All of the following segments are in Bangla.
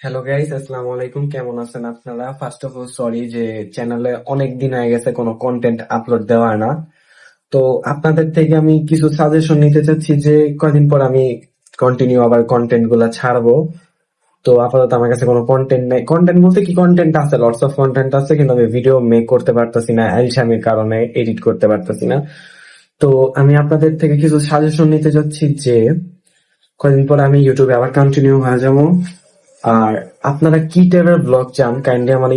হ্যালো গাইস, আসসালামু আলাইকুম। কেমন আছেন আপনারা? ফার্স্ট অফ অল সরি যে চ্যানেলে অনেক দিন হয়ে গেছে কোনো কন্টেন্ট আপলোড দেওয়া হয় না। তো আপনাদের থেকে আমি কিছু সাজেশন নিতে চাচ্ছি যে কয়দিন পর আমি কন্টিনিউ আবার কন্টেন্ট গুলা ছাড়বো। তো আপাতত আমার কাছে কোনো কন্টেন্ট নেই। কন্টেন্ট বলতে কি, কন্টেন্ট আছে, লটস অফ কন্টেন্ট আছে, কিন্তু আমি ভিডিও মেক করতে পারতেছি না, অ্যালসামের কারণে এডিট করতে পারতেছি না। তো আমি আপনাদের থেকে কিছু সাজেশন নিতে চাচ্ছি যে কয়দিন পর আমি ইউটিউবে আবার কন্টিনিউ হয়ে যাবো। আর আপনারা কি টাইপের ব্লগ চান কাইন্ডলি আমার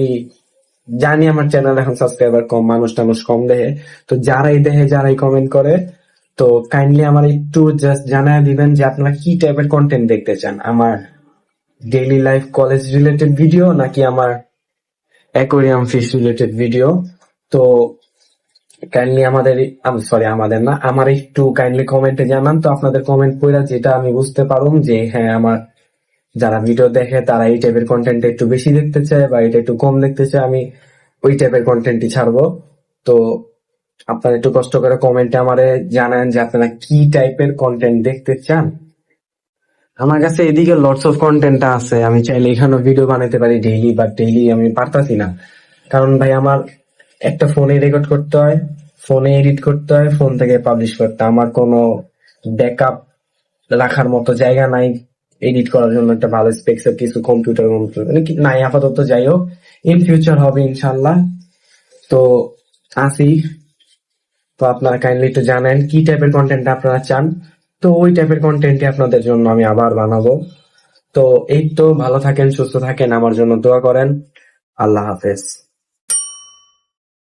জানি আমার চ্যানেল এখন সাবস্ক্রাইবার কম, মানুষ টানুষ কম দেখে। তো যারাই দেখে, যারাই কমেন্ট করে, তো কাইন্ডলি আমার একটু জাস্ট জানায় দিবেন যে আপনারা কি টাইপের কন্টেন্ট দেখতে চান। আমার daily life, college related video, নাকি আমার অ্যাকোয়ারিয়াম ফিশ রিলেটেড ভিডিও। তো কাইন্ডলি আমাদের না, আমার একটু কাইন্ডলি কমেন্টে জানান। তো আপনাদের কমেন্ট পড়া যেটা আমি বুঝতে পারুম যে হ্যাঁ, আমার যারা ভিডিও দেখে তারা এই টাইপের কন্টেন্ট একটু বেশি দেখতে চায় বা এটা একটু কম দেখতে চায়, আমি ওই টাইপের কন্টেন্টই ছাড়বো। তো আপনারা একটু কষ্ট করে কমেন্টে আমারে জানান যে আপনারা কি টাইপের কন্টেন্ট দেখতে চান। আমার কাছে এদিকে লটস অফ কন্টেন্ট আছে, আমি চাইলে এখানেও ভিডিও বানাতে পারি ডেইলি, বাট ডেইলি আমি পারতাছি না। কারণ ভাই আমার একটা ফোনে রেকর্ড করতে হয়, ফোনে এডিট করতে হয়, ফোন থেকে পাবলিশ করতে হয়। আমার কোনো ব্যাকআপ রাখার মতো জায়গা নাই এডিট করার জন্য একটা ভালো স্পেক্স এর কিছু কম্পিউটার নাই আপাতত। যাই হোক, ইন ফিউচার হবে ইনশাল্লাহ। তো আসি। তো আপনারা কাইন্ডলি একটু জানেন কি টাইপের কন্টেন্ট আপনারা চান, তো ওই টাইপের কন্টেন্টই আপনাদের জন্য আমি আবার বানাবো। তো এই তো, ভালো থাকেন, সুস্থ থাকেন, আমার জন্য দোয়া করেন। আল্লাহ হাফেজ।